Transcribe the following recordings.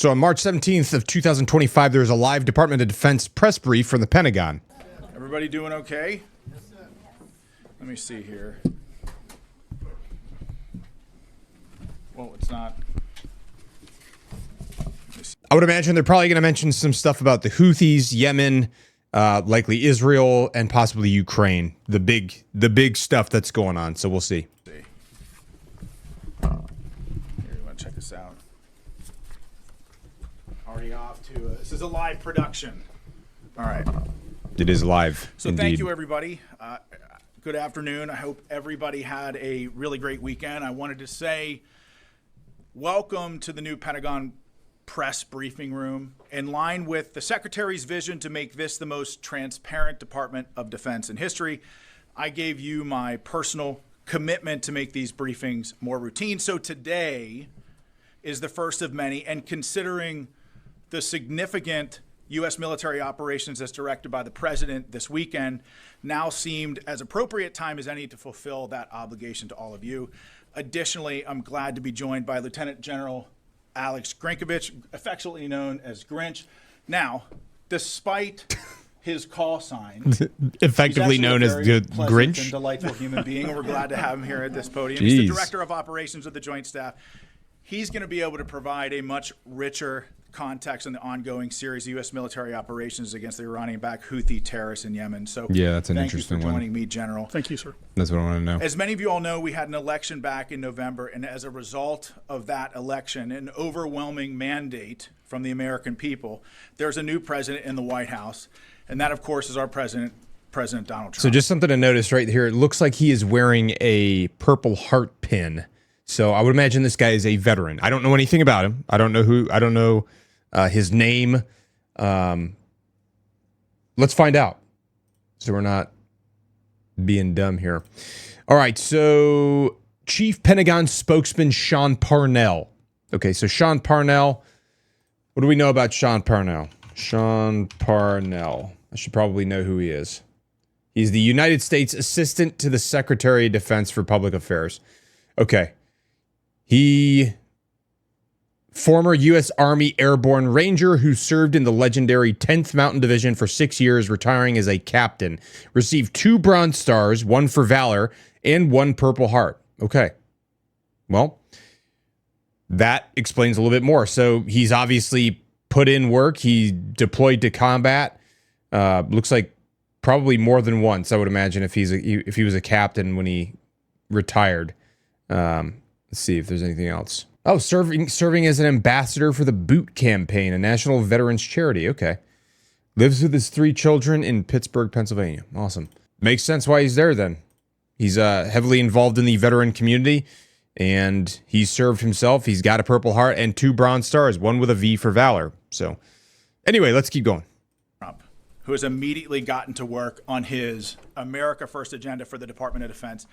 So on March 17th of 2025, there was a live Department of Defense press brief from the Pentagon. Everybody doing okay? Let me see here. Well, it's not. I would imagine they're probably going to mention some stuff about the Houthis, Yemen, likely Israel, and possibly Ukraine. The big stuff that's going on. So we'll see. Here, you want to check this out? Already off to this is a live production. All right. It is live. So indeed. Thank you, everybody. Good afternoon. I hope everybody had a really great weekend. I wanted to say welcome to the new Pentagon press briefing room. In line with the Secretary's vision to make this the most transparent Department of Defense in history, I gave you my personal commitment to make these briefings more routine. So today is the first of many, and considering the significant U.S. military operations as directed by the President this weekend now seemed as appropriate time as any to fulfill that obligation to all of you. Additionally, I'm glad to be joined by Lieutenant General Alex Grinkovich, affectionately known as Grinch. Now, despite his call sign, effectively known as the Grinch, and delightful human being, and we're glad to have him here at this podium. Jeez. He's the Director of Operations of the Joint Staff. He's going to be able to provide a much richer context on the ongoing series of U.S. military operations against the Iranian-backed Houthi terrorists in Yemen. So, yeah, that's an interesting one. Thank you for joining me, General. Thank you, sir. That's what I want to know. As many of you all know, we had an election back in November, and as a result of that election, an overwhelming mandate from the American people, there's a new president in the White House, and that, of course, is our President Donald Trump. So just something to notice right here. It looks like he is wearing a Purple Heart pin. So I would imagine this guy is a veteran. I don't know anything about him. I don't know his name. Let's find out. So we're not being dumb here. All right. So Chief Pentagon spokesman Sean Parnell. Okay. So Sean Parnell. What do we know about Sean Parnell? Sean Parnell. I should probably know who he is. He's the United States Assistant to the Secretary of Defense for Public Affairs. Okay. Former U.S. Army Airborne Ranger who served in the legendary 10th Mountain Division for 6 years, retiring as a captain. Received 2 Bronze Stars, 1 for Valor, and 1 Purple Heart. Okay. Well, that explains a little bit more. So he's obviously put in work. He deployed to combat. Looks like probably more than once, I would imagine, if he was a captain when he retired. Let's see if there's anything else. Oh, serving as an ambassador for the Boot Campaign, a national veterans charity. Okay. Lives with his 3 children in Pittsburgh, Pennsylvania. Awesome. Makes sense why he's there then. He's heavily involved in the veteran community, and he's served himself. He's got a Purple Heart and 2 Bronze Stars, 1 with a V for Valor. So anyway, let's keep going. Trump, who has immediately gotten to work on his America First agenda for the Department of Defense.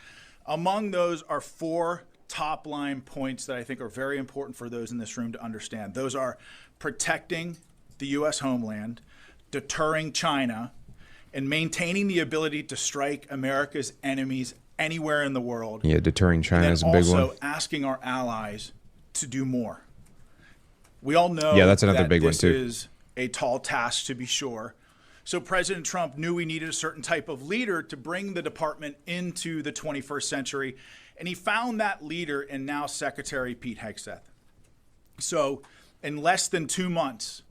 Among those are 4 top line points that I think are very important for those in this room to understand. Those are protecting the U.S. homeland, deterring China, and maintaining the ability to strike America's enemies anywhere in the world. Yeah, deterring China is a big one. Also asking our allies to do more. We all know that's another big one too. This is a tall task, to be sure. So President Trump knew we needed a certain type of leader to bring the department into the 21st century. And he found that leader in now Secretary Pete Hegseth. So in less than 2 months,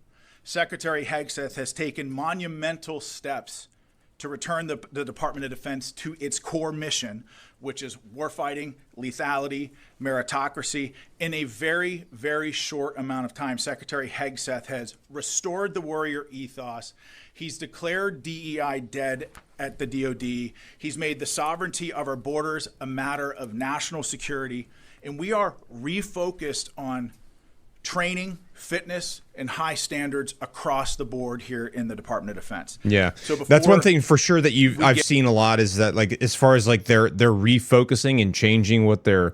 Secretary Hegseth has taken monumental steps to return the Department of Defense to its core mission, which is warfighting, lethality, meritocracy. In a very, very short amount of time, Secretary Hegseth has restored the warrior ethos. He's declared DEI dead at the DoD. He's made the sovereignty of our borders a matter of national security. And we are refocused on training, fitness, and high standards across the board here in the Department of Defense. Yeah, so that's one thing for sure that I've seen a lot is that, like, as far as like they're refocusing and changing what their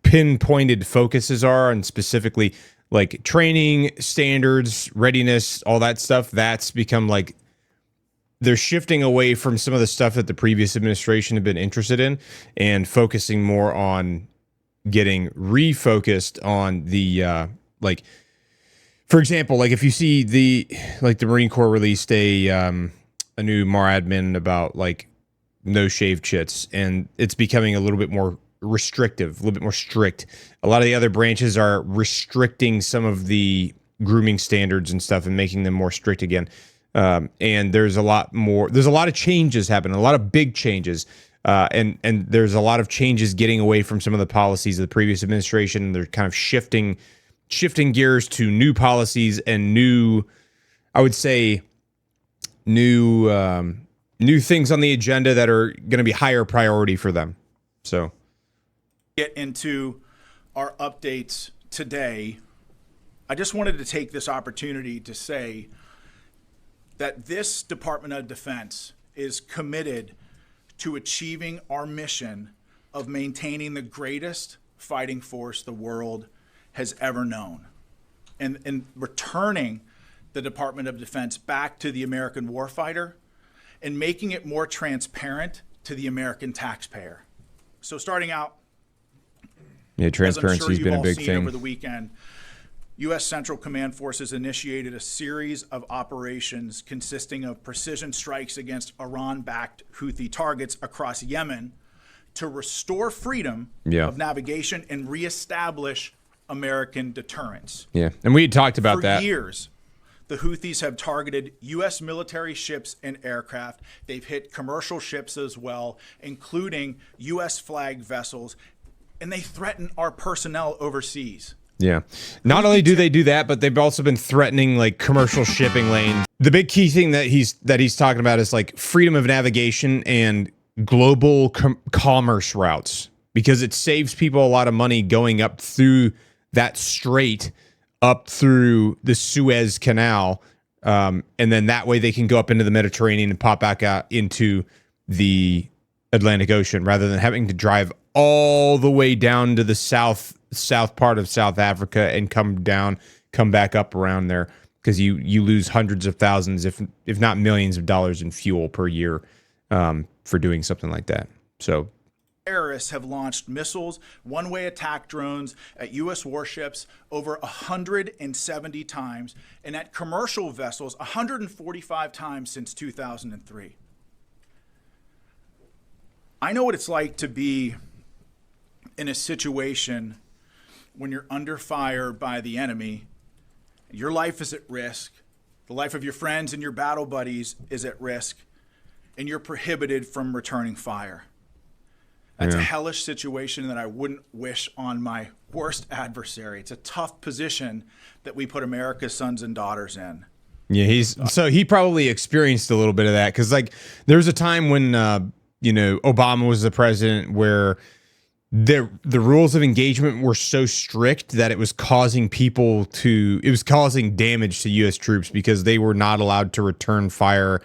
pinpointed focuses are, and specifically like training, standards, readiness, all that stuff. That's become like they're shifting away from some of the stuff that the previous administration had been interested in and focusing more on getting refocused on the like, for example, like if you see the Marine Corps released a new MAR admin about like no shave chits, and it's becoming a little bit more restrictive, a little bit more strict. A lot of the other branches are restricting some of the grooming standards and stuff and making them more strict again. And there's a lot of changes happening, a lot of big changes. And there's a lot of changes getting away from some of the policies of the previous administration. They're kind of shifting gears to new policies and new things on the agenda that are going to be higher priority for them. So get into our updates today, I just wanted to take this opportunity to say that this Department of Defense is committed to achieving our mission of maintaining the greatest fighting force the world has ever known, and returning the Department of Defense back to the American warfighter and making it more transparent to the American taxpayer. So starting out, transparency has been a big thing. Over the weekend, U.S. Central Command Forces initiated a series of operations consisting of precision strikes against Iran-backed Houthi targets across Yemen to restore freedom of navigation and reestablish American deterrence. Yeah, and we had talked about that. For years, the Houthis have targeted U.S. military ships and aircraft. They've hit commercial ships as well, including U.S. flagged vessels, and they threaten our personnel overseas. Yeah. Not only do they do that, but they've also been threatening like commercial shipping lanes. The big key thing that he's talking about is like freedom of navigation and global commerce routes, because it saves people a lot of money going up through that strait, up through the Suez Canal, and then that way they can go up into the Mediterranean and pop back out into the Atlantic Ocean, rather than having to drive all the way down to the south part of South Africa and come back up around there, because you lose hundreds of thousands, if not millions of dollars in fuel per year for doing something like that. So terrorists have launched missiles, one-way attack drones at U.S. warships over 170 times, and at commercial vessels 145 times since 2003. I know what it's like to be in a situation when you're under fire by the enemy. Your life is at risk. The life of your friends and your battle buddies is at risk, and you're prohibited from returning fire. That's a hellish situation that I wouldn't wish on my worst adversary. It's a tough position that we put America's sons and daughters in. Yeah, so he probably experienced a little bit of that, because like there was a time when Obama was the president where the rules of engagement were so strict that it was causing damage to U.S. troops, because they were not allowed to return fire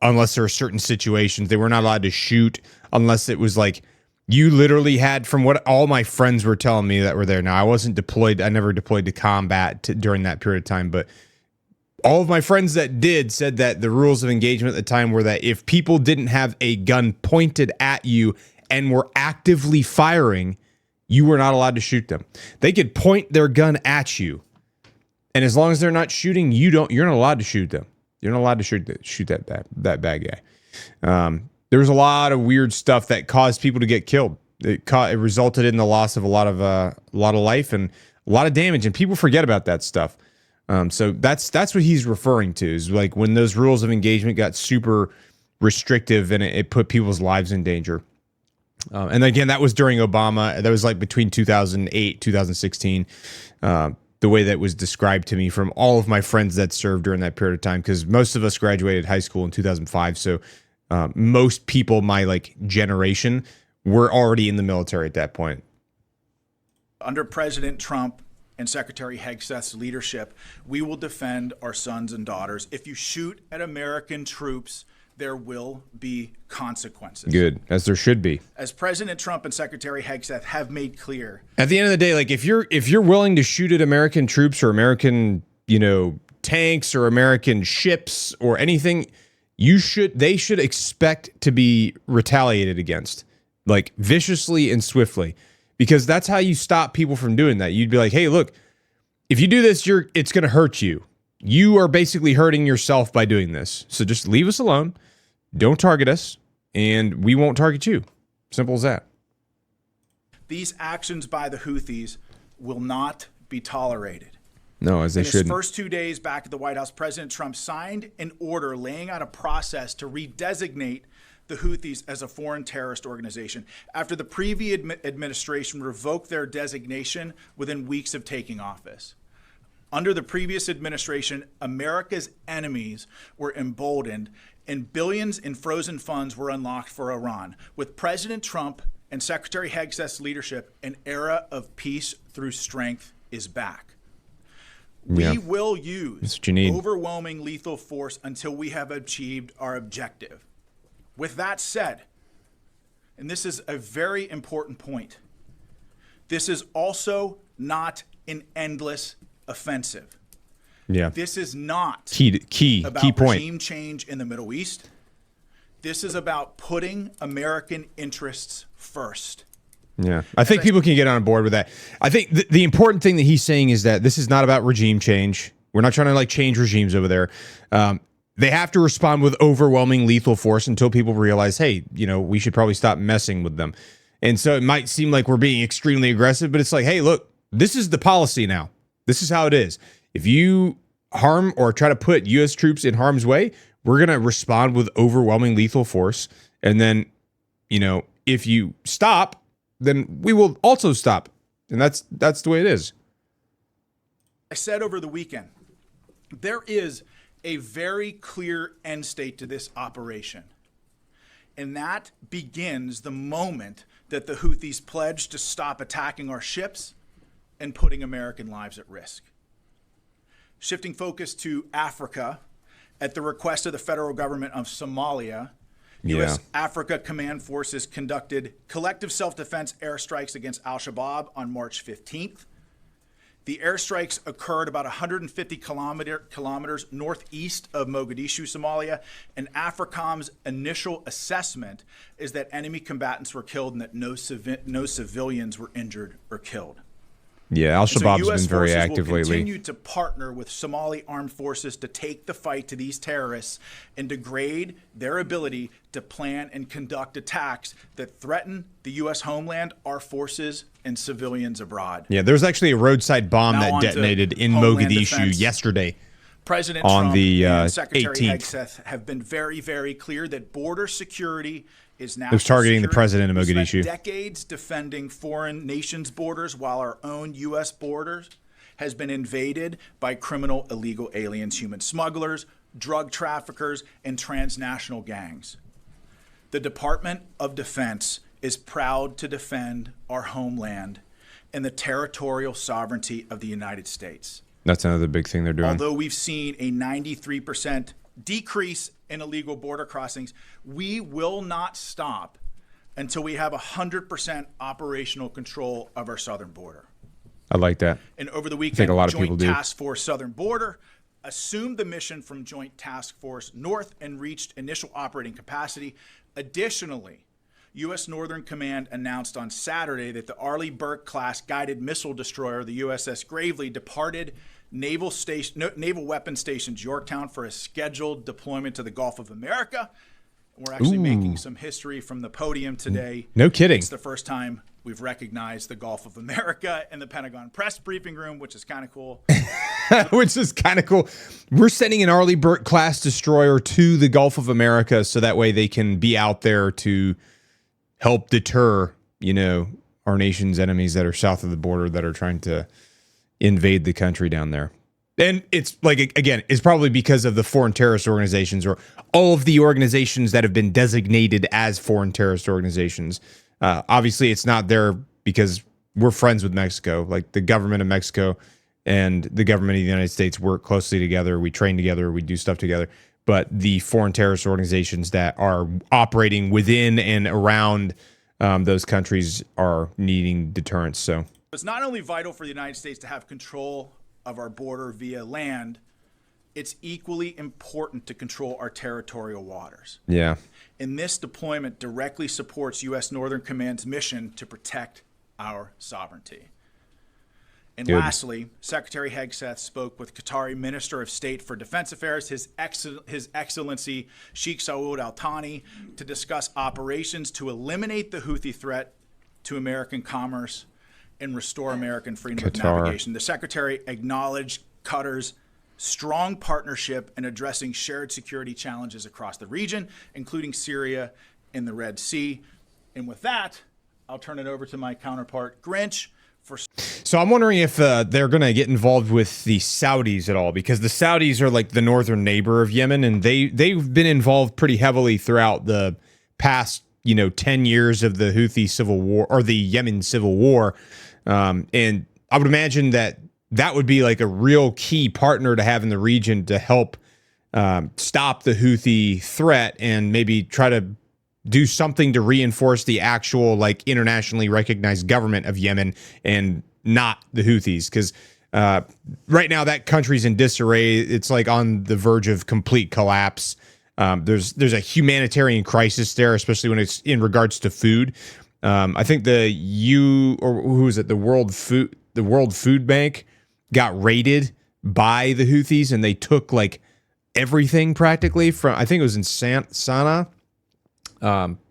unless there were certain situations. They were not allowed to shoot unless it was like, you literally had, from what all my friends were telling me that were there. Now, I wasn't deployed. I never deployed to combat during that period of time, but all of my friends that did said that the rules of engagement at the time were that if people didn't have a gun pointed at you and were actively firing, you were not allowed to shoot them. They could point their gun at you, and as long as they're not shooting, you're not allowed to shoot them. You're not allowed to shoot that bad guy. There was a lot of weird stuff that caused people to get killed. It resulted in the loss of a lot of life and a lot of damage, and people forget about that stuff. So that's what he's referring to, is like when those rules of engagement got super restrictive and it put people's lives in danger. And again, that was during Obama. That was like between 2008, 2016. The way that was described to me from all of my friends that served during that period of time, because most of us graduated high school in 2005. So most people my like generation were already in the military at that point. Under President Trump and Secretary Hegseth's leadership, we will defend our sons and daughters. If you shoot at American troops, there will be consequences. Good, as there should be. As President Trump and Secretary Hegseth have made clear. At the end of the day, like if you're willing to shoot at American troops or American, tanks or American ships or anything, they should expect to be retaliated against, like viciously and swiftly, because that's how you stop people from doing that. You'd be like, hey, look, if you do this, it's going to hurt you. You are basically hurting yourself by doing this. So just leave us alone. Don't target us, and we won't target you. Simple as that. These actions by the Houthis will not be tolerated. No, as they shouldn't. In his first 2 days back at the White House, President Trump signed an order laying out a process to redesignate the Houthis as a foreign terrorist organization after the previous administration revoked their designation within weeks of taking office. Under the previous administration, America's enemies were emboldened and billions in frozen funds were unlocked for Iran. With President Trump and Secretary Hegseth's leadership, an era of peace through strength is back. We will use overwhelming lethal force until we have achieved our objective. With that said, and this is a very important point, this is also not an endless offensive. Yeah. This is not key about point. Regime change in the Middle East. This is about putting American interests first. Yeah, I think people can get on board with that. I think the important thing that he's saying is that this is not about regime change. We're not trying to like change regimes over there. They have to respond with overwhelming lethal force until people realize, hey, we should probably stop messing with them. And so it might seem like we're being extremely aggressive, but it's like, hey, look, this is the policy now. This is how it is. If you harm or try to put U.S. troops in harm's way, we're going to respond with overwhelming lethal force. And then, if you stop, then we will also stop. And that's the way it is. I said over the weekend, there is a very clear end state to this operation. And that begins the moment that the Houthis pledge to stop attacking our ships and putting American lives at risk. Shifting focus to Africa, at the request of the federal government of Somalia, U.S. Africa Command Forces conducted collective self-defense airstrikes against al-Shabaab on March 15th. The airstrikes occurred about 150 kilometers northeast of Mogadishu, Somalia, and AFRICOM's initial assessment is that enemy combatants were killed and that no civilians were injured or killed. Yeah, al-Shabaab's been very active lately. Will continue to partner with Somali armed forces to take the fight to these terrorists and degrade their ability to plan and conduct attacks that threaten the U.S. homeland, our forces, and civilians abroad. Yeah, there was actually a roadside bomb that detonated in Mogadishu yesterday. President on Trump the and Secretary 18th. Hegseth have been very, very clear that border security is national. It was targeting the security. president of We Mogadishu. spent decades defending foreign nations' borders while our own U.S. borders has been invaded by criminal illegal aliens, human smugglers, drug traffickers, and transnational gangs. The Department of Defense is proud to defend our homeland and the territorial sovereignty of the United States. That's another big thing they're doing. Although we've seen a 93% decrease in illegal border crossings, we will not stop until we have 100% operational control of our southern border. I like that. And over the weekend, I think a lot of people Joint do. Task Force Southern Border assumed the mission from Joint Task Force North and reached initial operating capacity. Additionally, U.S. Northern Command announced on Saturday that the Arleigh Burke-class guided missile destroyer, the USS Gravely, departed Naval Weapons Stations Yorktown for a scheduled deployment to the Gulf of America. We're actually making some history from the podium today. No kidding. It's the first time we've recognized the Gulf of America in the Pentagon press briefing room, which is kind of cool. Which is kind of cool. We're sending an Arleigh Burke-class destroyer to the Gulf of America so that way they can be out there to help deter, our nation's enemies that are south of the border that are trying to invade the country down there. And it's like, again, it's probably because of the foreign terrorist organizations or all of the organizations that have been designated as foreign terrorist organizations. Obviously, it's not there because we're friends with Mexico. Like the government of Mexico and the government of the United States work closely together. We train together. We do stuff together. But the foreign terrorist organizations that are operating within and around those countries are needing deterrence. So it's not only vital for the United States to have control of our border via land, it's equally important to control our territorial waters. yeah, And this deployment directly supports U.S. Northern Command's mission to protect our sovereignty. And Good. lastly, Secretary Hegseth spoke with Qatari Minister of State for Defense Affairs, His Excellency Sheikh Saud Al Thani, to discuss operations to eliminate the Houthi threat to American commerce and restore American freedom of navigation. The Secretary acknowledged Qatar's strong partnership in addressing shared security challenges across the region, including Syria and the Red Sea. And with that, I'll turn it over to my counterpart, Grinch. So I'm wondering if they're going to get involved with the Saudis at all, because the Saudis are like the northern neighbor of Yemen, and they've been involved pretty heavily throughout the past 10 years of the Houthi civil war, or the Yemen civil war. And I would imagine that would be like a real key partner to have in the region to help stop the Houthi threat and maybe try to do something to reinforce the actual like internationally recognized government of Yemen and not the Houthis. Because right now that country's in disarray. It's like on the verge of complete collapse. There's a humanitarian crisis there, especially when it's in regards to food. I think the World Food Bank got raided by the Houthis, and they took like everything practically from, I think it was in Sana'a.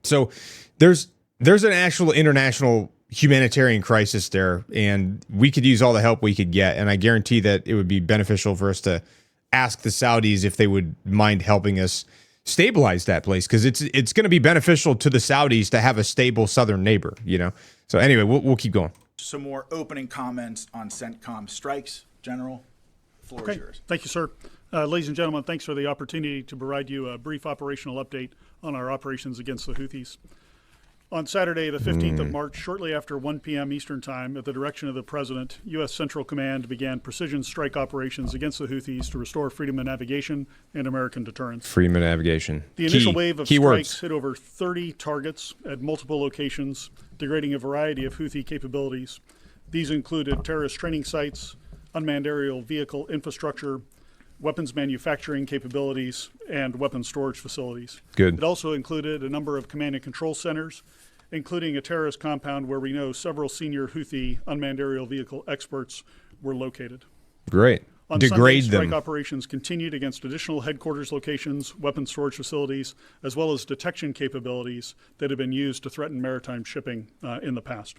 So there's an actual international humanitarian crisis there, and we could use all the help we could get. And I guarantee that it would be beneficial for us to ask the Saudis if they would mind helping us stabilize that place, because it's going to be beneficial to the Saudis to have a stable southern neighbor, So anyway, we'll keep going. Some more opening comments on CENTCOM strikes. General, the floor is yours. Thank you, sir. Ladies and gentlemen, thanks for the opportunity to provide you a brief operational update on our operations against the Houthis. On Saturday, the 15th of March, shortly after 1 p.m. Eastern Time, at the direction of the President, U.S. Central Command began precision strike operations against the Houthis to restore freedom of navigation and American deterrence. Freedom of navigation. The initial wave of strikes hit over 30 targets at multiple locations, degrading a variety of Houthi capabilities. These included terrorist training sites, unmanned aerial vehicle infrastructure, weapons manufacturing capabilities, and weapons storage facilities. Good. It also included a number of command and control centers, including a terrorist compound where we know several senior Houthi unmanned aerial vehicle experts were located. Great. On Degrade Sunday, them. strike operations continued against additional headquarters locations, weapons storage facilities, as well as detection capabilities that have been used to threaten maritime shipping in the past.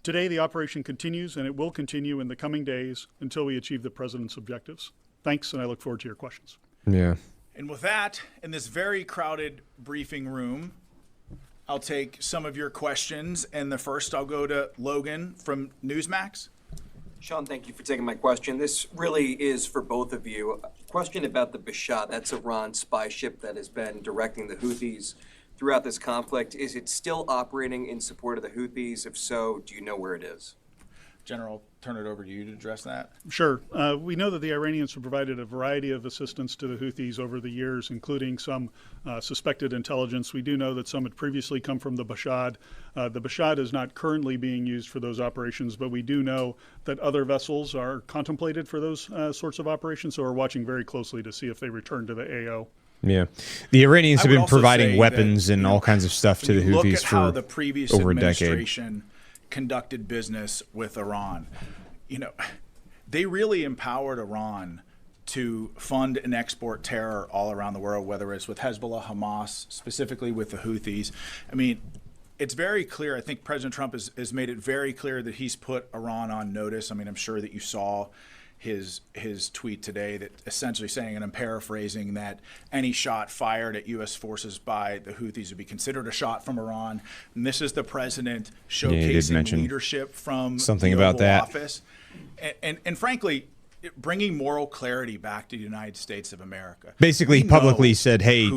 Today, the operation continues, and it will continue in the coming days until we achieve the President's objectives. Thanks, and I look forward to your questions. Yeah. And with that, in this very crowded briefing room, I'll take some of your questions. And the first, I'll go to Logan from Newsmax. Sean, thank you for taking my question. This really is for both of you. A question about the Bashat. That's Iran's spy ship that has been directing the Houthis throughout this conflict. Is it still operating in support of the Houthis? If so, do you know where it is? General, turn it over to you to address that. Sure. We know that the Iranians have provided a variety of assistance to the Houthis over the years, including some suspected intelligence. We do know that some had previously come from the Bashat. The Bashat is not currently being used for those operations, but we do know that other vessels are contemplated for those sorts of operations, so we're watching very closely to see if they return to the AO. Yeah. The Iranians have been also providing say weapons that, and all kinds of stuff to the Look Houthis at how for the previous over a decade. administration conducted business with Iran. They really empowered Iran to fund and export terror all around the world, whether it's with Hezbollah, Hamas, specifically with the Houthis. I mean, it's very clear. I think President Trump has made it very clear that he's put Iran on notice. I mean, I'm sure that you saw his tweet today that essentially saying, and I'm paraphrasing, that any shot fired at U.S. forces by the Houthis would be considered a shot from Iran. And this is the president showcasing leadership from something the about Oval that Office. And frankly, bringing moral clarity back to the United States of America. Basically, publicly said, hey,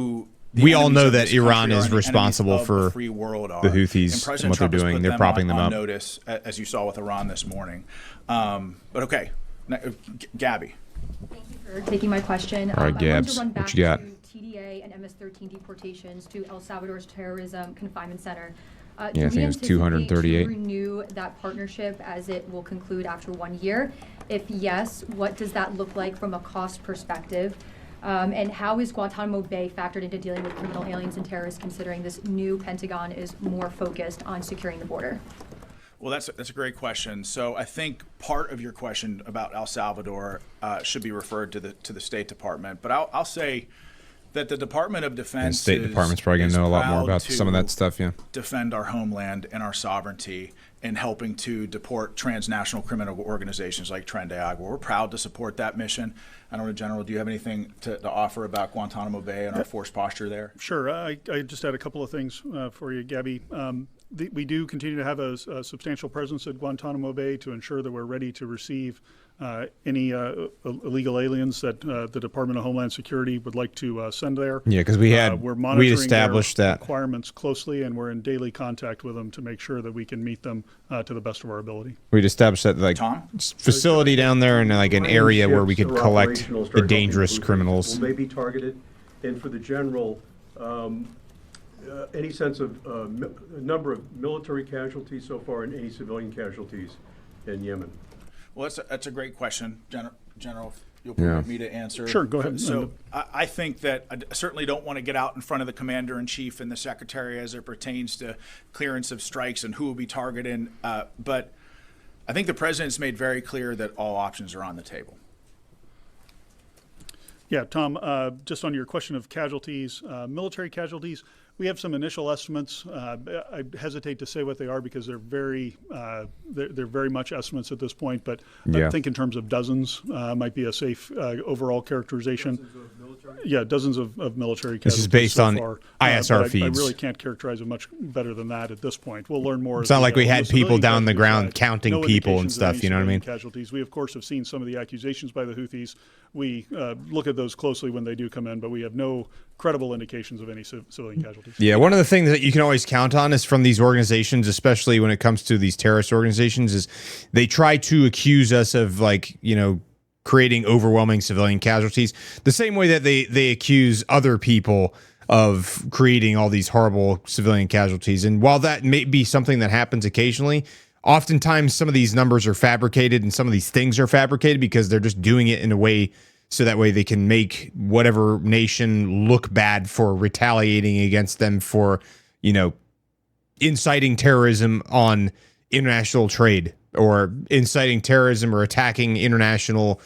we all know that Iran is responsible for the Houthis and what they're doing. They're propping them up. Notice, as you saw with Iran this morning. But okay. Gabby. Thank you for taking my question. All right, Gabs, what you got? To TDA and MS-13 deportations to El Salvador's terrorism confinement center. Yeah, I think it was 238. To renew that partnership as it will conclude after 1 year? If yes, what does that look like from a cost perspective? And how is Guantanamo Bay factored into dealing with criminal aliens and terrorists, considering this new Pentagon is more focused on securing the border? Well, that's a great question. So I think part of your question about El Salvador should be referred to the State Department. But I'll say that the Department of Defense The State Department's probably going to know a lot more proud about some of that stuff, yeah. defend our homeland and our sovereignty in helping to deport transnational criminal organizations like Tren de Agua. We're proud to support that mission. I don't know, General, do you have anything to offer about Guantanamo Bay and our force posture there? Sure. I just had a couple of things for you, Gabby. We do continue to have a substantial presence at Guantanamo Bay to ensure that we're ready to receive any illegal aliens that the Department of Homeland Security would like to send there. Yeah, because we're monitoring established their that requirements closely, and we're in daily contact with them to make sure that we can meet them to the best of our ability. we'd established that like Tom? facility down there and like an area where we could Ships or collect operational the start dangerous helping criminals. Will they be targeted? And for the general, any sense of number of military casualties so far and any civilian casualties in Yemen? Well, that's a great question, General. If you'll Yeah. permit me to answer. Sure, go ahead. So I think that I certainly don't want to get out in front of the Commander-in-Chief and the Secretary as it pertains to clearance of strikes and who will be targeted. But I think the President's made very clear that all options are on the table. Yeah, Tom, just on your question of casualties, military casualties, we have some initial estimates. I hesitate to say what they are because they're very much estimates at this point, but Yeah. I think in terms of dozens might be a safe overall characterization. Yeah, dozens of military casualties. This is based so on far. ISR But feeds. I really can't characterize it much better than that at this point. We'll learn more. It's not like we had people down on the ground side, counting no people and indications of stuff, any you know what I civilian mean? Casualties. We, of course, have seen some of the accusations by the Houthis. We look at those closely when they do come in, but we have no credible indications of any civilian casualties. Yeah, one of the things that you can always count on is from these organizations, especially when it comes to these terrorist organizations, is they try to accuse us of like, you know, creating overwhelming civilian casualties the same way that they accuse other people of creating all these horrible civilian casualties. And while that may be something that happens occasionally, oftentimes some of these numbers are fabricated and some of these things are fabricated because they're just doing it in a way so that way they can make whatever nation look bad for retaliating against them for, you know, inciting terrorism on international trade or inciting terrorism or attacking international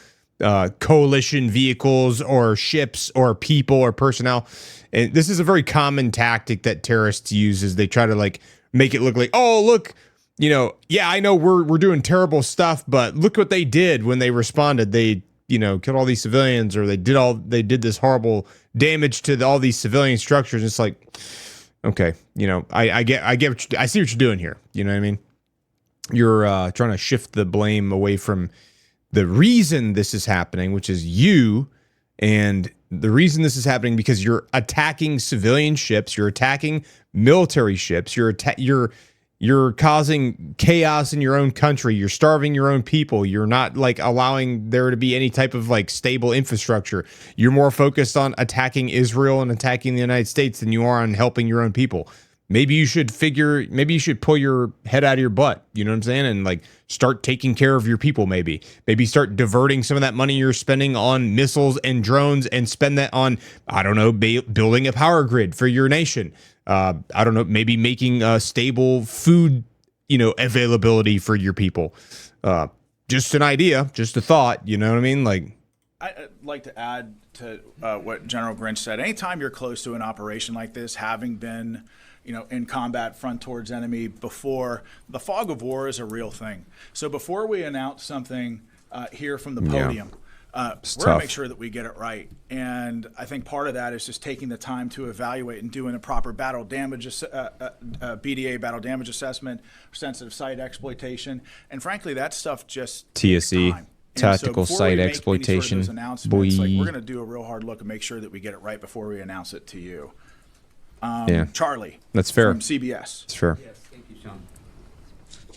coalition vehicles or ships or people or personnel. And this is a very common tactic that terrorists use is they try to like make it look like, oh, look, you know, yeah, I know we're doing terrible stuff, but look what they did when they responded. They, you know, killed all these civilians or they did this horrible damage to all these civilian structures. It's like, okay, you know, I see what you're doing here. You know what I mean? You're trying to shift the blame away from the reason this is happening, which is you, and the reason this is happening because you're attacking civilian ships, you're attacking military ships, you're causing chaos in your own country, you're starving your own people, you're not like allowing there to be any type of like stable infrastructure. You're more focused on attacking Israel and attacking the United States than you are on helping your own people. Maybe you should pull your head out of your butt, you know what I'm saying? And like start taking care of your people, maybe start diverting some of that money you're spending on missiles and drones and spend that on, I don't know, building a power grid for your nation. I don't know, maybe making stable food, you know, availability for your people. Just an idea, just a thought, you know what I mean? Like, I'd like to add to what General Grinch said. Anytime you're close to an operation like this, having been, you know, in combat front towards enemy before, the fog of war is a real thing. So before we announce something here from the podium, we're going to make sure that we get it right. And I think part of that is just taking the time to evaluate and doing a proper battle damage, BDA battle damage assessment, sensitive site exploitation. And frankly, that stuff just takes TSE. time. Tactical So site before we make any sort of exploitation. those announcements, like, Boy. we're going to do a real hard look and make sure that we get it right before we announce it to you. Yeah. Charlie. That's fair. From CBS. It's fair. Yes, thank you, Sean.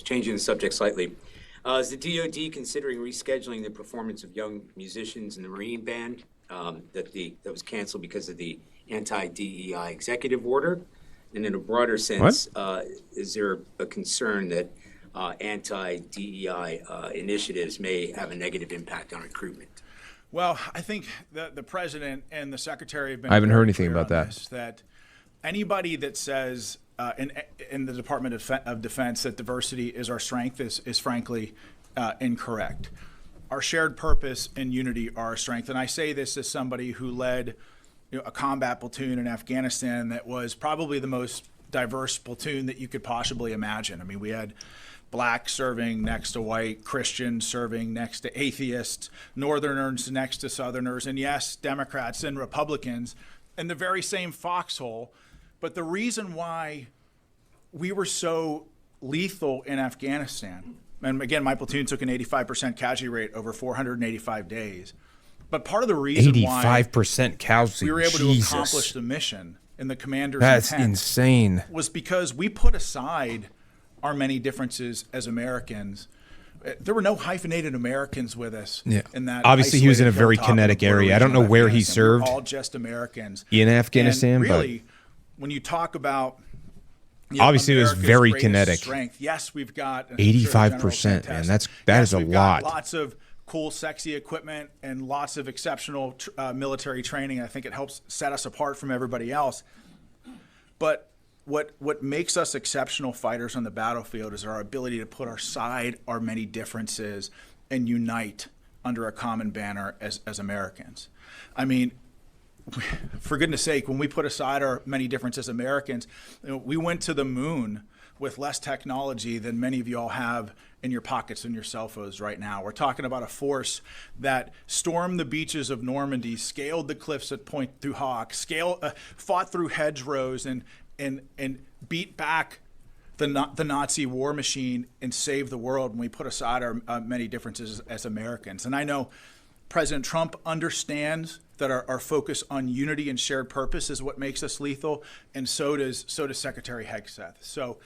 Changing the subject slightly. Is the DoD considering rescheduling the performance of young musicians in the Marine Band that was canceled because of the anti-DEI executive order? And in a broader sense, is there a concern that anti-DEI initiatives may have a negative impact on recruitment? Well, I think the president and the secretary have been. I haven't heard very anything clear about on that. this, that anybody that says in the Department of Defense that diversity is our strength is frankly incorrect. Our shared purpose and unity are our strength. And I say this as somebody who led a combat platoon in Afghanistan that was probably the most diverse platoon that you could possibly imagine. I mean, we had black serving next to white, Christians serving next to atheists, Northerners next to Southerners, and yes, Democrats and Republicans in the very same foxhole. But the reason why we were so lethal in Afghanistan, and again, my platoon took an 85% casualty rate over 485 days. But part of the reason 85% casualty. we were able to accomplish the mission and the commander's That's intent insane. was because we put aside our many differences as Americans. There were no hyphenated Americans with us. Yeah. In that Obviously, he was in a isolated very hilltop in the kinetic border area. I don't region know of where he Afghanistan. We were served all just Americans. in Afghanistan, And but really, when you talk about obviously it was America's very greatest kinetic. Strength, yes, we've got 85%, man. That is a we've got lot. Lots of cool, sexy equipment and lots of exceptional military training. I think it helps set us apart from everybody else. But what makes us exceptional fighters on the battlefield is our ability to put aside our many differences and unite under a common banner as Americans. I mean, for goodness sake, when we put aside our many differences as Americans, we went to the moon with less technology than many of you all have in your pockets and your cell phones right now. We're talking about a force that stormed the beaches of Normandy, scaled the cliffs at Pointe du Hoc, fought through hedgerows and beat back the Nazi war machine and saved the world when we put aside our many differences as Americans. And I know President Trump understands that our focus on unity and shared purpose is what makes us lethal, and so does Secretary Hegseth. So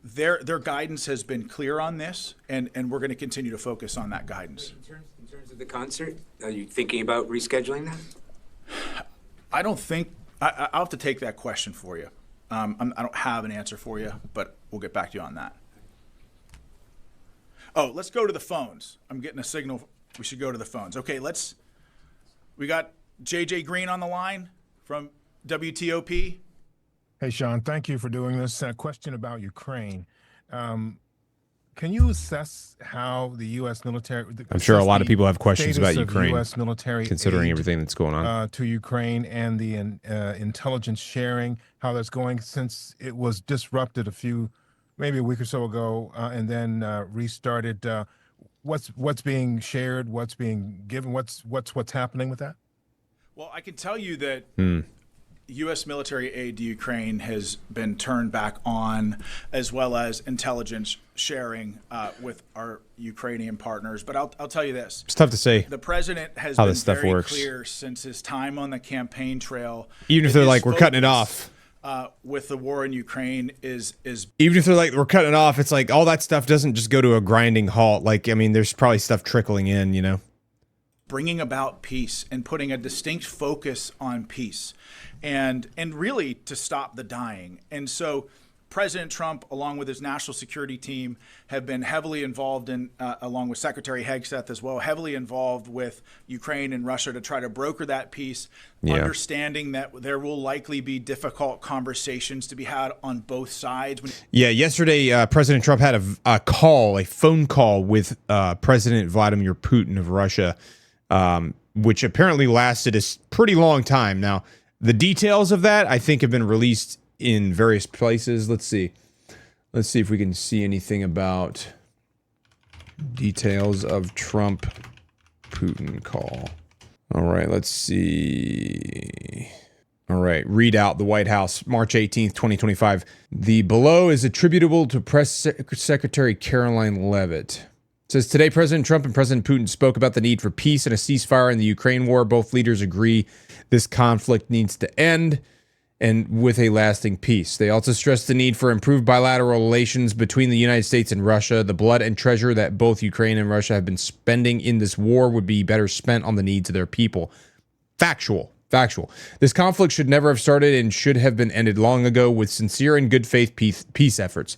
their guidance has been clear on this, and we're going to continue to focus on that guidance. In terms of the concert, are you thinking about rescheduling that? I don't think I'll have to take that question for you. I don't have an answer for you, but we'll get back to you on that. Oh, let's go to the phones. I'm getting a signal. We should go to the phones. Okay, we got JJ Green on the line from WTOP. Hey, Sean, thank you for doing this. A question about Ukraine. Can you assess how the U.S. military... I'm sure a lot of people have questions about Ukraine, U.S. military considering aid, everything that's going on. to Ukraine and the intelligence sharing, how that's going since it was disrupted maybe a week or so ago, and then restarted. What's being shared? What's being given? What's happening with that? Well, I can tell you that U.S. military aid to Ukraine has been turned back on, as well as intelligence sharing with our Ukrainian partners. But I'll tell you this. It's tough to say The president has how been this stuff very works. clear since his time on the campaign trail. Even if that they're his like, we're cutting it focus, off. with the war in Ukraine is Even if they're like, we're cutting it off, it's like all that stuff doesn't just go to a grinding halt. Like, I mean, there's probably stuff trickling in, you know? bringing about peace and putting a distinct focus on peace and really to stop the dying. And so President Trump, along with his national security team, have been heavily involved in, along with Secretary Hegseth as well, heavily involved with Ukraine and Russia to try to broker that peace, understanding that there will likely be difficult conversations to be had on both sides. Yesterday, President Trump had a phone call with President Vladimir Putin of Russia, which apparently lasted a pretty long time. Now, the details of that, I think, have been released in various places. Let's see if we can see anything about details of Trump-Putin call. All right, let's see. All right, read out the White House, March 18th, 2025. The below is attributable to Press Secretary Caroline Leavitt. It says, today, President Trump and President Putin spoke about the need for peace and a ceasefire in the Ukraine war. Both leaders agree this conflict needs to end, and with a lasting peace. They also stressed the need for improved bilateral relations between the United States and Russia. The blood and treasure that both Ukraine and Russia have been spending in this war would be better spent on the needs of their people. Factual Factual. This conflict should never have started and should have been ended long ago with sincere and good faith peace efforts.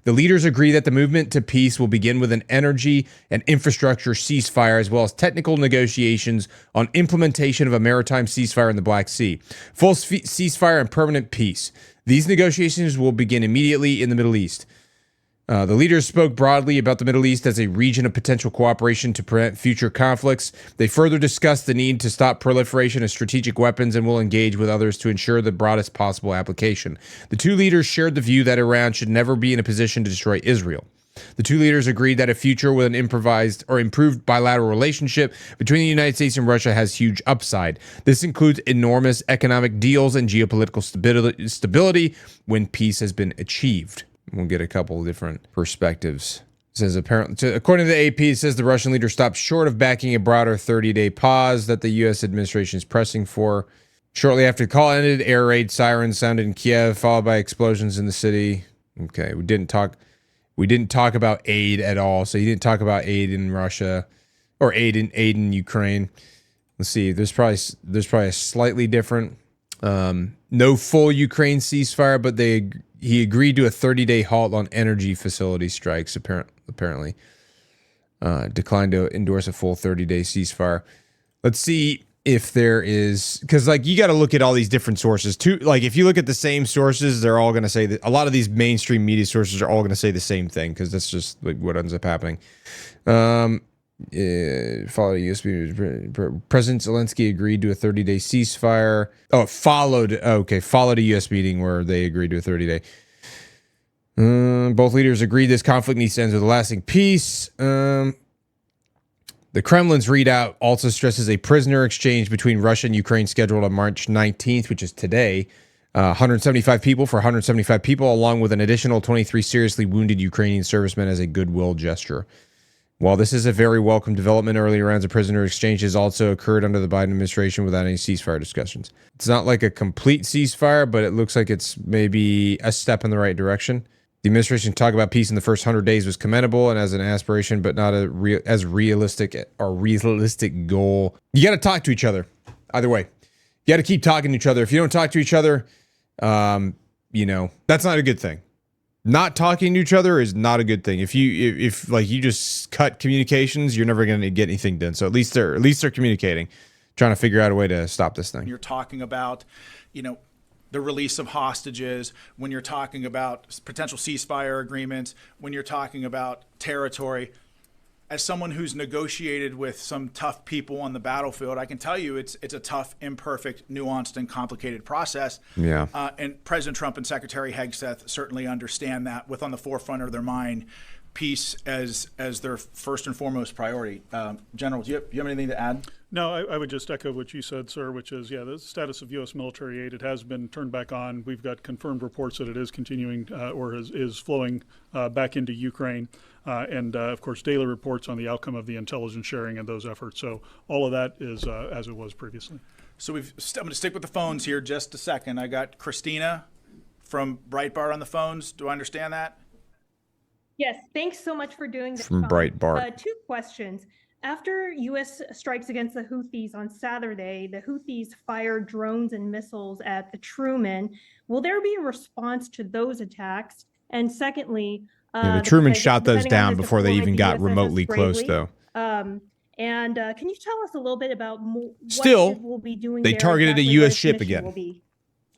The leaders agree that the movement to peace will begin with an energy and infrastructure ceasefire, as well as technical negotiations on implementation of a maritime ceasefire in the Black Sea. Full ceasefire and permanent peace. These negotiations will begin immediately in the Middle East. The leaders spoke broadly about the Middle East as a region of potential cooperation to prevent future conflicts. They further discussed the need to stop proliferation of strategic weapons and will engage with others to ensure the broadest possible application. The two leaders shared the view that Iran should never be in a position to destroy Israel. The two leaders agreed that a future with an improvised or improved bilateral relationship between the United States and Russia has huge upside. This includes enormous economic deals and geopolitical stability when peace has been achieved. We'll get a couple of different perspectives. It says apparently, according to the AP, it says the Russian leader stopped short of backing a broader 30-day pause that the U.S. administration is pressing for. Shortly after the call ended, air raid sirens sounded in Kiev, followed by explosions in the city. Okay, we didn't talk about aid at all. So he didn't talk about aid in Russia or aid in Ukraine. Let's see. There's probably a slightly different. No full Ukraine ceasefire, but he agreed to a 30-day halt on energy facility strikes, apparently. Declined to endorse a full 30-day ceasefire. Let's see if there is, because like you got to look at all these different sources too. Like if you look at the same sources, they're all going to say that a lot of these mainstream media sources are all going to say the same thing, because that's just like what ends up happening. Followed a US meeting. President Zelensky agreed to a 30-day ceasefire. Oh, followed a US meeting where they agreed to a 30-day. Both leaders agreed this conflict needs to end with a lasting peace. The Kremlin's readout also stresses a prisoner exchange between Russia and Ukraine scheduled on March 19th, which is today. 175 people for 175 people, along with an additional 23 seriously wounded Ukrainian servicemen as a goodwill gesture. While this is a very welcome development, earlier rounds of prisoner exchanges also occurred under the Biden administration without any ceasefire discussions. It's not like a complete ceasefire, but it looks like it's maybe a step in the right direction. The administration talk about peace in the first 100 days was commendable and as an aspiration, but not as realistic goal. You got to talk to each other. Either way, you got to keep talking to each other. If you don't talk to each other, that's not a good thing. Not talking to each other is not a good thing. If you just cut communications, you're never going to get anything done. So at least they're communicating, trying to figure out a way to stop this thing. You're talking about, the release of hostages, when you're talking about potential ceasefire agreements, when you're talking about territory. As someone who's negotiated with some tough people on the battlefield, I can tell you it's a tough, imperfect, nuanced, and complicated process. Yeah. And President Trump and Secretary Hegseth certainly understand that, with on the forefront of their mind peace as their first and foremost priority. General, do you have anything to add? No, I would just echo what you said, sir, which is, the status of U.S. military aid, it has been turned back on. We've got confirmed reports that it is continuing or is flowing back into Ukraine. And of course, daily reports on the outcome of the intelligence sharing and those efforts. So all of that is as it was previously. So I'm going to stick with the phones here just a second. I got Christina from Breitbart on the phones. Do I understand that? Yes, thanks so much for doing this. From Breitbart. Two questions. After U.S. strikes against the Houthis on Saturday, the Houthis fired drones and missiles at the Truman. Will there be a response to those attacks? And secondly, the Truman shot those down before they even got remotely close, though. And can you tell us a little bit about what we'll be doing? They targeted a U.S. ship again.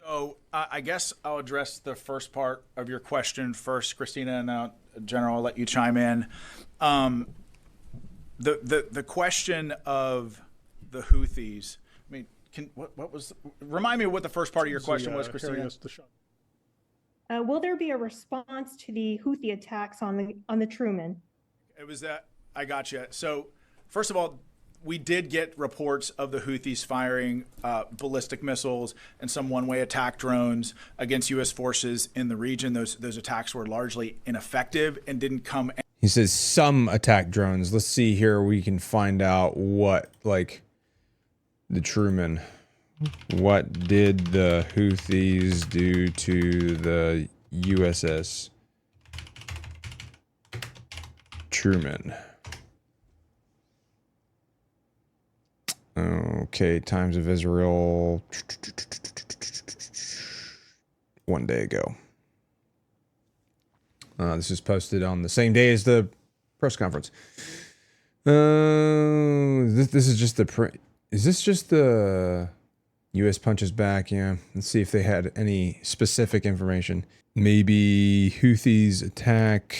So I guess I'll address the first part of your question first, Christina, and now, General, I'll let you chime in. The question of the Houthis. I mean, remind me what the first part of your question was, Christina? Will there be a response to the Houthi attacks on the Truman? It was that. I got you. So first of all, we did get reports of the Houthis firing ballistic missiles and some one-way attack drones against U.S. forces in the region. Those attacks were largely ineffective and didn't come. He says some attack drones. Let's see here. We can find out what, like, the Truman. What did the Houthis do to the USS Truman? Oh, Okay, Times of Israel. 1 day ago. This is posted on the same day as the press conference. This is just the is this just the U.S. punches back? Yeah. Let's see if they had any specific information. Maybe Houthis attack.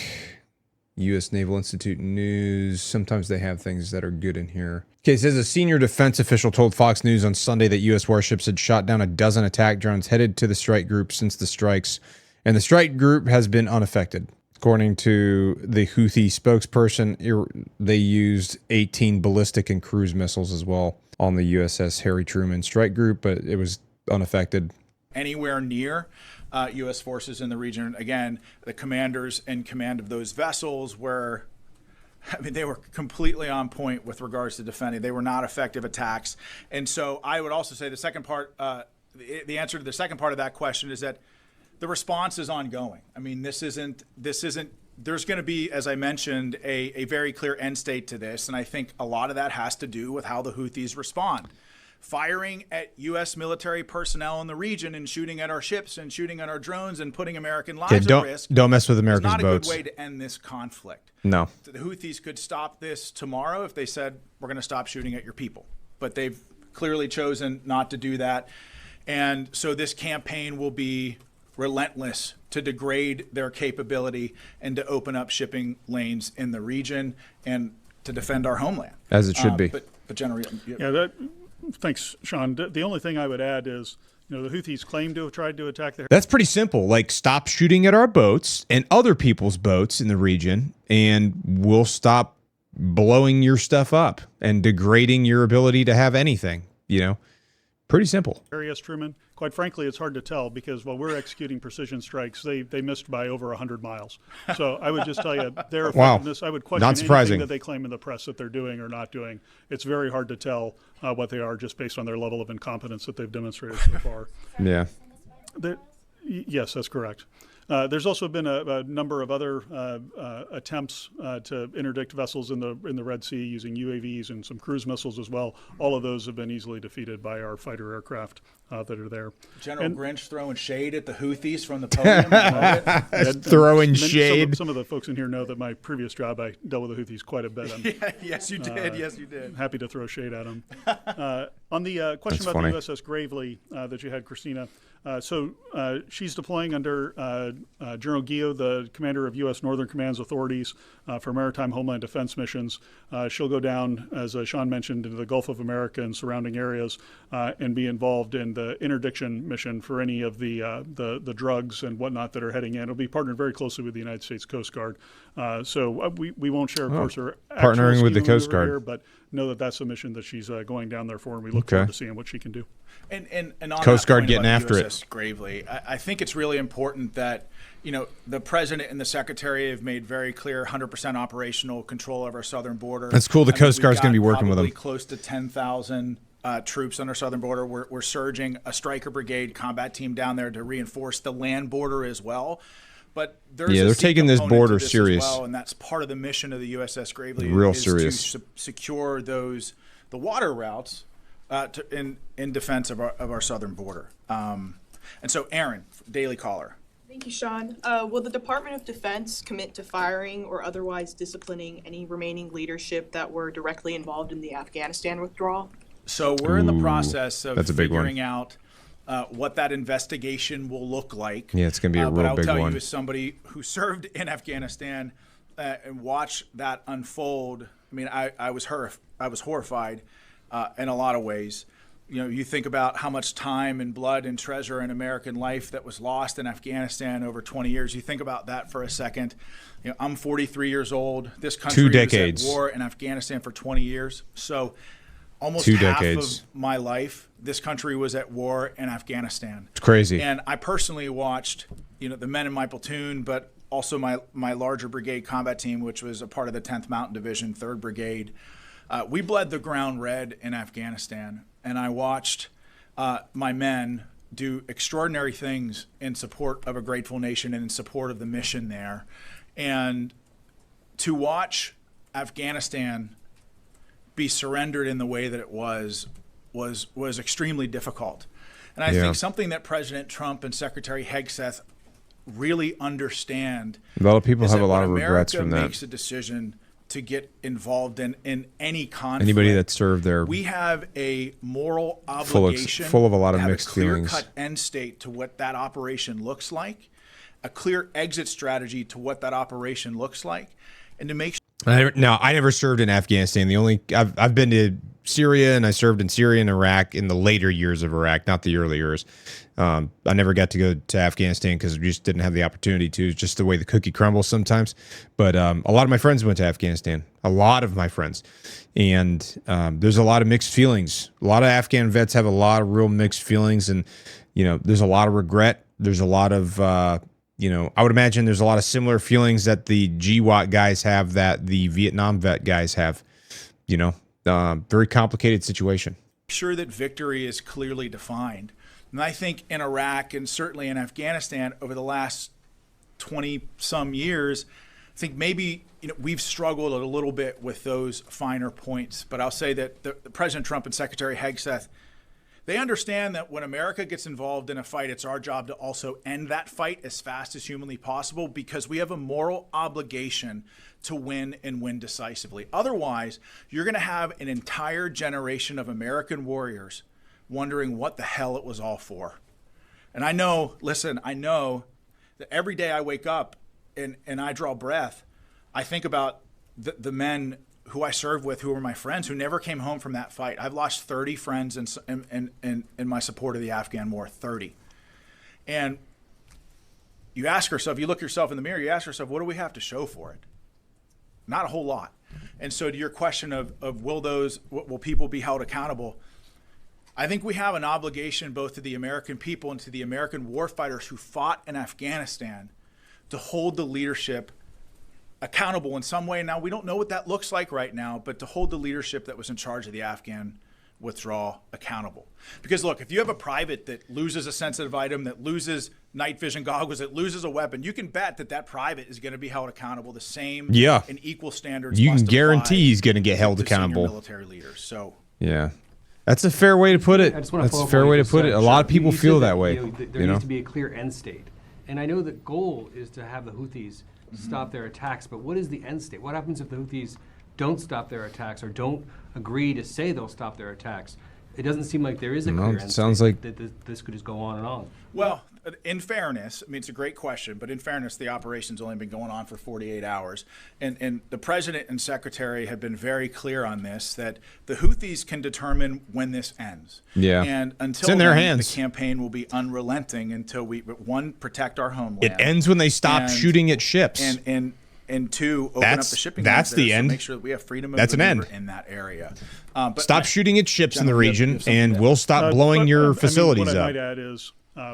U.S. Naval Institute news. Sometimes they have things that are good in here. Okay, it says a senior defense official told Fox News on Sunday that U.S. warships had shot down a dozen attack drones headed to the strike group since the strikes, and the strike group has been unaffected. According to the Houthi spokesperson, they used 18 ballistic and cruise missiles as well on the USS Harry Truman strike group, but it was unaffected. Anywhere near U.S. forces in the region. Again, the commanders in command of those vessels were, I mean, they were completely on point with regards to defending. They were not effective attacks. And so I would also say the second part, the answer to the second part of that question is that the response is ongoing. I mean, this isn't, there's going to be, as I mentioned, a very clear end state to this. And I think a lot of that has to do with how the Houthis respond. Firing at U.S. military personnel in the region and shooting at our ships and shooting at our drones and putting American lives at risk. Don't mess with America's boats. boats. Not a good way to end this conflict. No. The Houthis could stop this tomorrow if they said, we're going to stop shooting at your people. But they've clearly chosen not to do that. And so this campaign will be relentless to degrade their capability and to open up shipping lanes in the region and to defend our homeland. As it should be. But General, Thanks, Sean. The only thing I would add is, the Houthis claim to have tried to attack the... That's pretty simple. Like, stop shooting at our boats and other people's boats in the region, and we'll stop blowing your stuff up and degrading your ability to have anything, Pretty simple. Harry S. Truman, quite frankly, it's hard to tell because while we're executing precision strikes, they missed by over 100 miles. So I would just tell you, their effectiveness, I would question anything that they claim in the press that they're doing or not doing. It's very hard to tell what they are just based on their level of incompetence that they've demonstrated so far. Yeah. Yes, that's correct. There's also been a number of other attempts to interdict vessels in the Red Sea using UAVs and some cruise missiles as well. All of those have been easily defeated by our fighter aircraft that are there. General Grinch throwing shade at the Houthis from the podium. Throwing shade. Some of the folks in here know that my previous job, I dealt with the Houthis quite a bit. Yes, you did. Yes, you did. Happy to throw shade at them. On the question about the USS Gravely that you had, Christina, so she's deploying under General Guillot, the commander of U.S. Northern Command's authorities for maritime homeland defense missions. She'll go down, as Sean mentioned, into the Gulf of America and surrounding areas and be involved in the interdiction mission for any of the drugs and whatnot that are heading in. It'll be partnered very closely with the United States Coast Guard. So we won't share, of course, her partnering with the Coast Guard. Here, but know that that's a mission that she's going down there for, and we look forward to seeing what she can do. And on Coast Guard that point getting about after USS Gravely, I think it's really important that the president and the secretary have made very clear 100% operational control of our southern border. That's cool. The Coast Guard's going to be working with them. Close to 10,000 troops on our southern border. We're surging a Stryker brigade combat team down there to reinforce the land border as well. But they're taking this border serious, well, and that's part of the mission of the USS Gravely. Real is serious to secure the water routes in defense of our southern border. And so, Aaron, Daily Caller. Thank you, Sean. Will the Department of Defense commit to firing or otherwise disciplining any remaining leadership that were directly involved in the Afghanistan withdrawal? So we're in the process of figuring out what that investigation will look like. Yeah, it's going to be a real big one. But I'll tell you, as somebody who served in Afghanistan and watched that unfold, I mean, I was horrified in a lot of ways. You think about how much time and blood and treasure and American life that was lost in Afghanistan over 20 years. You think about that for a second. I'm 43 years old. This country was at war in Afghanistan for 20 years. So almost half of my life, this country was at war in Afghanistan. It's crazy. And I personally watched, the men in my platoon, but also my larger brigade combat team, which was a part of the 10th Mountain Division, 3rd Brigade. We bled the ground red in Afghanistan, and I watched my men do extraordinary things in support of a grateful nation and in support of the mission there. And to watch Afghanistan be surrendered in the way that it was was extremely difficult. And I think something that President Trump and Secretary Hegseth really understand. A lot of people is have that a lot when of regrets America from that. makes a decision to get involved in any conflict. Anybody that served there, we have a moral obligation full of a lot of to have mixed a feelings. clear-cut end state to what that operation looks like, a clear exit strategy to what that operation looks like, and to make sure. No, I never served in Afghanistan. I've been to Syria, and I served in Syria and Iraq in the later years of Iraq, not the early years. I never got to go to Afghanistan because we just didn't have the opportunity to. It's just the way the cookie crumbles sometimes. But a lot of my friends went to Afghanistan. A lot of my friends. And there's a lot of mixed feelings. A lot of Afghan vets have a lot of real mixed feelings. And, there's a lot of regret. There's a lot of, I would imagine there's a lot of similar feelings that the GWAT guys have that the Vietnam vet guys have. Very complicated situation. Sure that victory is clearly defined. And I think in Iraq and certainly in Afghanistan over the last 20-some years, I think maybe we've struggled a little bit with those finer points. But I'll say that the President Trump and Secretary Hegseth, they understand that when America gets involved in a fight, it's our job to also end that fight as fast as humanly possible because we have a moral obligation to win and win decisively. Otherwise, you're going to have an entire generation of American warriors wondering what the hell it was all for. And I know that every day I wake up and I draw breath, I think about the men who I served with, who were my friends, who never came home from that fight. I've lost 30 friends in my support of the Afghan war, 30. And you ask yourself, you look yourself in the mirror, you ask yourself, what do we have to show for it? Not a whole lot. And so to your question of will people be held accountable? I think we have an obligation both to the American people and to the American warfighters who fought in Afghanistan to hold the leadership accountable in some way. Now, we don't know what that looks like right now, but to hold the leadership that was in charge of the Afghan withdrawal accountable. Because look, if you have a private that loses a sensitive item, that loses night vision goggles, that loses a weapon, you can bet that private is going to be held accountable the same and equal standards. You can guarantee he's going to get held accountable. Military leaders. So yeah. That's a fair way to put it. That's a fair way to put it. A lot of people feel that way. There needs to be a clear end state. And I know the goal is to have the Houthis stop their attacks, but what is the end state? What happens if the Houthis don't stop their attacks or don't agree to say they'll stop their attacks? It doesn't seem like there is a clear end sounds state like that this could just go on and on. Well, in fairness, I mean, it's a great question, but in fairness, the operation's only been going on for 48 hours. And the president and secretary have been very clear on this, that the Houthis can determine when this ends. Yeah. And until it's in their then, hands. The campaign will be unrelenting until we, one, protect our homeland. It ends when they stop shooting at ships. And two, open up the shipping lanes. That's the there, end. So make sure that we have freedom of that's an maneuver end. in that area. Stop shooting at ships in the region, and we'll stop blowing your facilities what up. I might add is,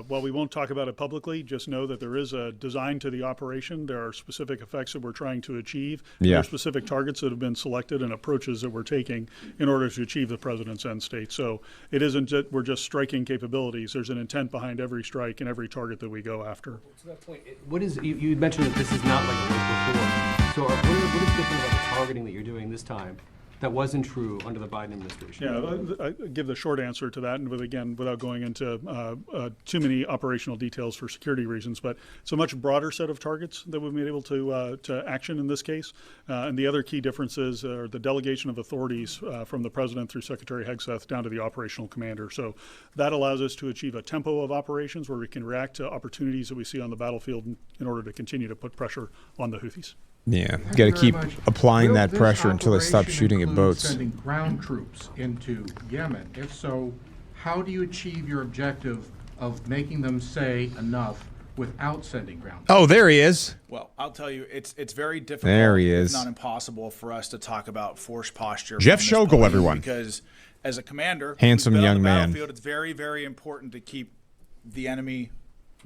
while we won't talk about it publicly, just know that there is a design to the operation. There are specific effects that we're trying to achieve. There are specific targets that have been selected and approaches that we're taking in order to achieve the president's end state. So it isn't that we're just striking capabilities. There's an intent behind every strike and every target that we go after. To that point, what is you mentioned that this is not like it was before. So what is different about the targeting that you're doing this time that wasn't true under the Biden administration? Yeah, I give the short answer to that, and without going into too many operational details for security reasons, but it's a much broader set of targets that we've been able to action in this case. And the other key differences are the delegation of authorities from the president through Secretary Hegseth down to the operational commander. So that allows us to achieve a tempo of operations where we can react to opportunities that we see on the battlefield in order to continue to put pressure on the Houthis. Yeah, got to keep applying that pressure until they stop shooting at boats. Sending ground troops into Yemen. If so, how do you achieve your objective of making them say enough without sending ground troops? Oh, there he is. Well, I'll tell you, it's very difficult. There he is. It's not impossible for us to talk about force posture. Jeff Schogel, everyone. Because as a commander, handsome who's been young on the man. battlefield, it's very, very important to keep the enemy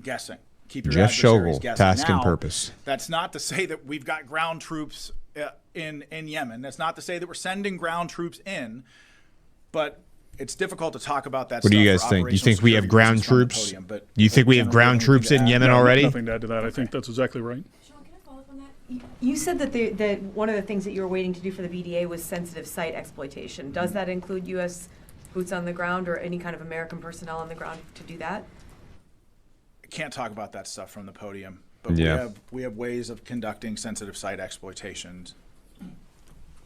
guessing. Keep your Jeff adversaries Schogel, guessing. task now, and purpose. That's not to say that we've got ground troops in Yemen. That's not to say that we're sending ground troops in, but it's difficult to talk about that. What do you guys think? You think we have ground troops? You think we have ground troops in Yemen already? Nothing to add to that. I think that's exactly right. Sean, can I follow up on that? You said that one of the things that you were waiting to do for the VDA was sensitive site exploitation. Does that include U.S. boots on the ground or any kind of American personnel on the ground to do that? Can't talk about that stuff from the podium, but we have ways of conducting sensitive site exploitations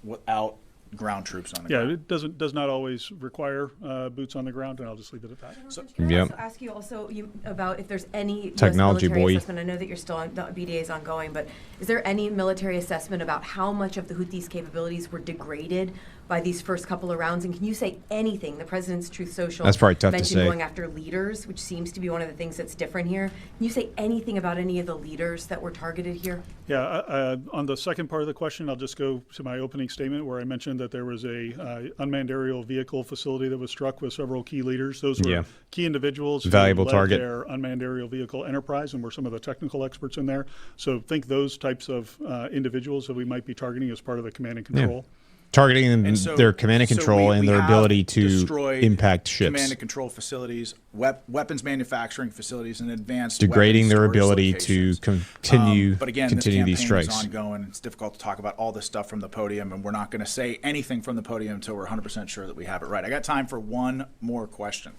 without ground troops on the ground. Yeah, it does not always require boots on the ground, and I'll just leave it at that. So, can I also ask you about if there's any Technology US military boy. assessment? I know that you're still on, the BDA is ongoing, but is there any military assessment about how much of the Houthis' capabilities were degraded by these first couple of rounds? And can you say anything? The president's Truth Social That's probably tough to mentioned say. going after leaders, which seems to be one of the things that's different here. Can you say anything about any of the leaders that were targeted here? Yeah, on the second part of the question, I'll just go to my opening statement where I mentioned that there was a unmanned aerial vehicle facility that was struck with several key leaders. Those were key individuals Valuable who led target. their unmanned aerial vehicle enterprise and were some of the technical experts in there. So think those types of individuals that we might be targeting as part of the command and control. Targeting And so- their command and so control we and their have ability to destroyed impact ships. command and control facilities, weapons manufacturing facilities, and advanced Degrading weapons their storage ability locations. to continue But again, continue this these campaign strikes. is ongoing. It's difficult to talk about all this stuff from the podium, and we're not going to say anything from the podium until we're 100% sure that we have it right. I got time for one more question.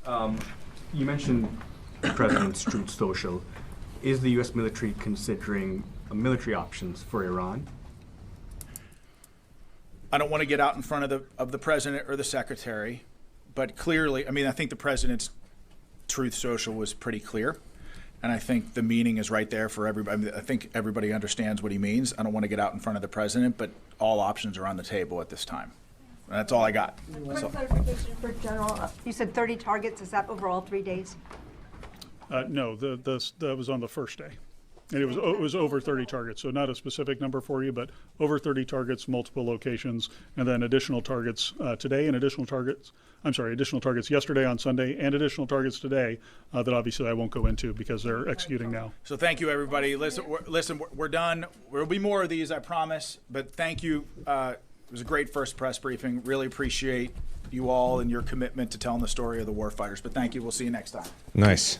You mentioned the President's Truth Social. Is the U.S. military considering military options for Iran? I don't want to get out in front of the president or the secretary, but clearly, I mean, I think the president's Truth Social was pretty clear, and I think the meaning is right there for everybody. I mean, I think everybody understands what he means. I don't want to get out in front of the president, but all options are on the table at this time. And that's all I got. Quick So- clarification for General. You said 30 targets. Is that over all 3 days? No, that was on the first day. And it was over 30 targets, so not a specific number for you, but over 30 targets, multiple locations, and then additional targets today and additional targets yesterday on Sunday and additional targets today that obviously I won't go into because they're executing now. So thank you, everybody. Listen, we're done. There will be more of these, I promise, but thank you. It was a great first press briefing. Really appreciate you all and your commitment to telling the story of the warfighters, but thank you. We'll see you next time. Nice.